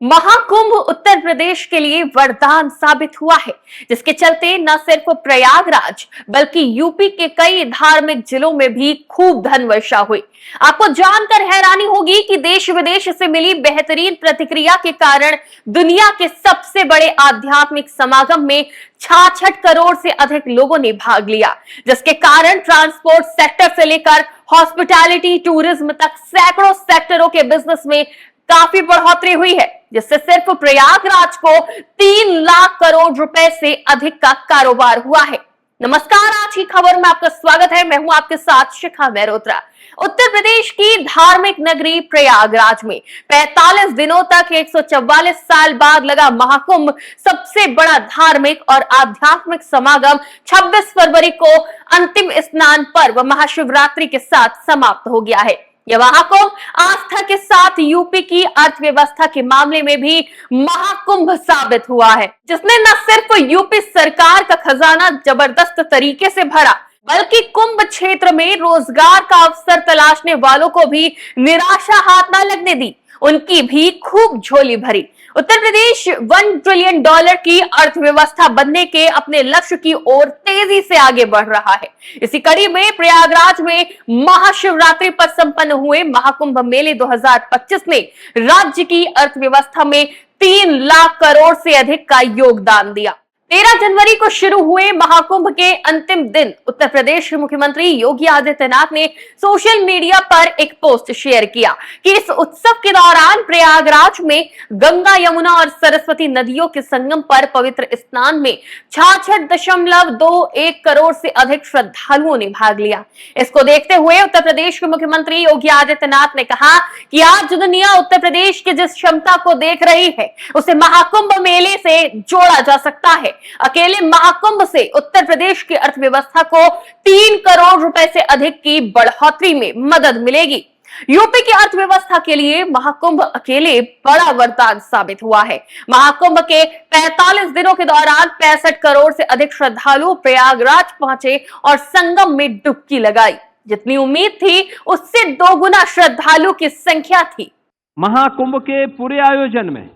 महाकुंभ उत्तर प्रदेश के लिए वरदान साबित हुआ है, जिसके चलते न सिर्फ प्रयागराज बल्कि यूपी के कई धार्मिक जिलों में भी खूब धन वर्षा हुई। आपको जानकर हैरानी होगी कि देश विदेश से मिली बेहतरीन प्रतिक्रिया के कारण दुनिया के सबसे बड़े आध्यात्मिक समागम में 66 करोड़ से अधिक लोगों ने भाग लिया, जिसके कारण ट्रांसपोर्ट सेक्टर से लेकर हॉस्पिटैलिटी, टूरिज्म तक सैकड़ों सेक्टरों के बिजनेस में काफी बढ़ोतरी हुई है, जिससे सिर्फ प्रयागराज को 3 लाख करोड़ रुपए से अधिक का कारोबार हुआ है। नमस्कार, आज की खबर में आपका स्वागत है। मैं हूं आपके साथ शिखा मेहरोत्रा। उत्तर प्रदेश की धार्मिक नगरी प्रयागराज में 45 दिनों तक 144 साल बाद लगा महाकुंभ सबसे बड़ा धार्मिक और आध्यात्मिक समागम 26 फरवरी को अंतिम स्नान पर्व महाशिवरात्रि के साथ समाप्त हो गया है। यह महाकुंभ आस्था के साथ यूपी की अर्थव्यवस्था के मामले में भी महाकुंभ साबित हुआ है, जिसने न सिर्फ यूपी सरकार का खजाना जबरदस्त तरीके से भरा, बल्कि कुंभ क्षेत्र में रोजगार का अवसर तलाशने वालों को भी निराशा हाथ न लगने दी, उनकी भी खूब झोली भरी। उत्तर प्रदेश $1 ट्रिलियन की अर्थव्यवस्था बनने के अपने लक्ष्य की ओर तेजी से आगे बढ़ रहा है। इसी कड़ी में प्रयागराज में महाशिवरात्रि पर संपन्न हुए महाकुंभ मेले 2025 ने राज्य की अर्थव्यवस्था में 3 लाख करोड़ से अधिक का योगदान दिया। 13 जनवरी को शुरू हुए महाकुंभ के अंतिम दिन उत्तर प्रदेश के मुख्यमंत्री योगी आदित्यनाथ ने सोशल मीडिया पर एक पोस्ट शेयर किया कि इस उत्सव के दौरान प्रयागराज में गंगा, यमुना और सरस्वती नदियों के संगम पर पवित्र स्नान में 66.21 करोड़ से अधिक श्रद्धालुओं ने भाग लिया। इसको देखते हुए उत्तर प्रदेश के मुख्यमंत्री योगी आदित्यनाथ ने कहा कि आज दुनिया उत्तर प्रदेश की जिस क्षमता को देख रही है, उसे महाकुंभ मेले से जोड़ा जा सकता है। अकेले महाकुंभ से उत्तर प्रदेश की अर्थव्यवस्था को 3 करोड़ रुपए से अधिक की बढ़ोतरी में मदद मिलेगी। यूपी की अर्थव्यवस्था के लिए महाकुंभ अकेले बड़ा वरदान साबित हुआ है। महाकुंभ के 45 दिनों के दौरान 65 करोड़ से अधिक श्रद्धालु प्रयागराज पहुंचे और संगम में डुबकी लगाई। जितनी उम्मीद थी, उससे 2 गुना श्रद्धालु की संख्या थी। महाकुंभ के पूरे आयोजन में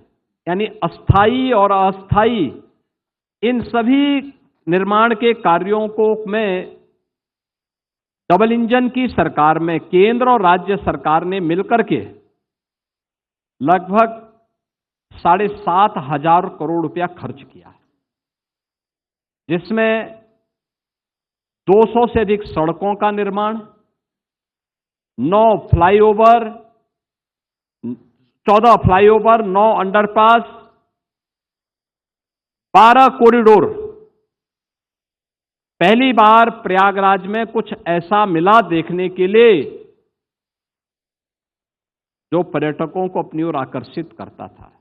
यानी अस्थायी और अस्थायी इन सभी निर्माण के कार्यों को में डबल इंजन की सरकार में केंद्र और राज्य सरकार ने मिलकर के लगभग 7,500 करोड़ रुपया खर्च किया है, जिसमें 200 से अधिक सड़कों का निर्माण, 9 फ्लाईओवर, 14 फ्लाईओवर, 9 अंडरपास, 12 कॉरिडोर। पहली बार प्रयागराज में कुछ ऐसा मिला देखने के लिए जो पर्यटकों को अपनी ओर आकर्षित करता था।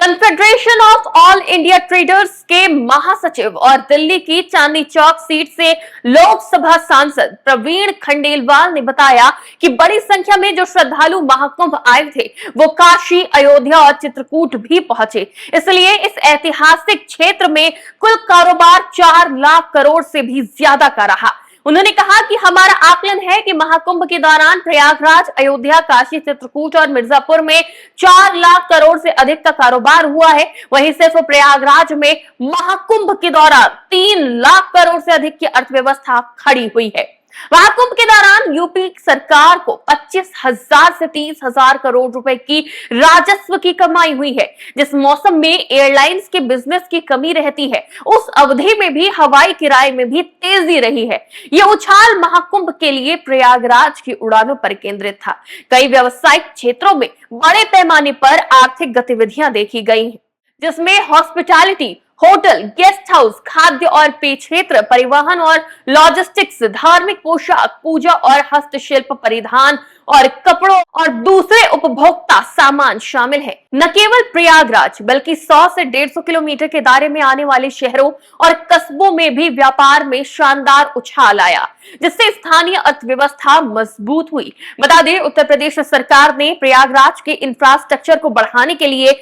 Confederation of all India traders के महासचिव और दिल्ली की चांदनी चौक सीट से लोकसभा सांसद प्रवीण खंडेलवाल ने बताया कि बड़ी संख्या में जो श्रद्धालु महाकुंभ आए थे, वो काशी, अयोध्या और चित्रकूट भी पहुंचे। इसलिए इस ऐतिहासिक क्षेत्र में कुल कारोबार 4 लाख करोड़ से भी ज्यादा का रहा। उन्होंने कहा कि हमारा आकलन है कि महाकुंभ के दौरान प्रयागराज, अयोध्या, काशी, चित्रकूट और मिर्जापुर में 4 लाख करोड़ से अधिक का कारोबार हुआ है। वहीं सिर्फ प्रयागराज में महाकुंभ के दौरान 3 लाख करोड़ से अधिक की अर्थव्यवस्था खड़ी हुई है। महाकुंभ के दौरान यूपी सरकार को 25,000 से 30,000 करोड़ रुपए की राजस्व की कमाई हुई है। जिस मौसम में एयरलाइंस के बिजनेस की कमी रहती है, उस अवधि में भी हवाई किराए में भी तेजी रही है। यह उछाल महाकुंभ के लिए प्रयागराज की उड़ानों पर केंद्रित था। कई व्यावसायिक क्षेत्रों में बड़े पैमाने पर आर्थिक गतिविधियां देखी गई हैं, जिसमें हॉस्पिटैलिटी, होटल, गेस्ट हाउस, खाद्य और पेय क्षेत्र, परिवहन और लॉजिस्टिक्स, धार्मिक पोशाक, पूजा और हस्तशिल्प, परिधान और कपड़ों और दूसरे उपभोक्ता सामान शामिल है। न केवल प्रयागराज बल्कि 100 से 150 किलोमीटर के दायरे में आने वाले शहरों और कस्बों में भी व्यापार में शानदार उछाल आया, जिससे स्थानीय अर्थव्यवस्था मजबूत हुई। बता दें, उत्तर प्रदेश सरकार ने प्रयागराज के इंफ्रास्ट्रक्चर को बढ़ाने के लिए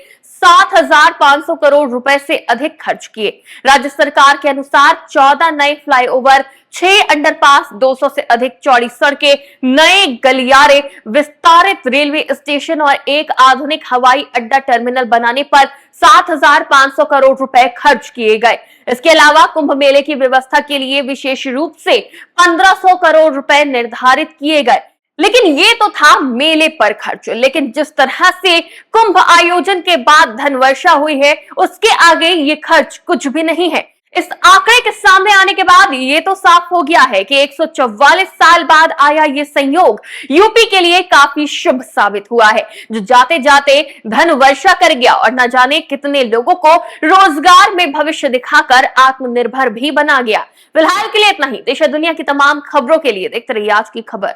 7,500 करोड़ रुपए से अधिक खर्च किए। राज्य सरकार के अनुसार 14 नए फ्लाईओवर, 6 अंडरपास, 200 से अधिक चौड़ी सड़कें, नए गलियारे, विस्तारित रेलवे स्टेशन और एक आधुनिक हवाई अड्डा टर्मिनल बनाने पर 7,500 करोड़ रुपए खर्च किए गए। इसके अलावा कुंभ मेले की व्यवस्था के लिए विशेष रूप से 1,500 करोड़ रुपए निर्धारित किए गए। लेकिन ये तो था मेले पर खर्च, लेकिन जिस तरह से कुंभ आयोजन के बाद धन वर्षा हुई है, उसके आगे ये खर्च कुछ भी नहीं है। इस आंकड़े के सामने आने के बाद ये तो साफ हो गया है कि 144 साल बाद आया ये संयोग यूपी के लिए काफी शुभ साबित हुआ है, जो जाते जाते धन वर्षा कर गया और न जाने कितने लोगों को रोजगार में भविष्य दिखाकर आत्मनिर्भर भी बना गया। फिलहाल के लिए इतना ही। देश और दुनिया की तमाम खबरों के लिए देखते रहिए आज की खबर।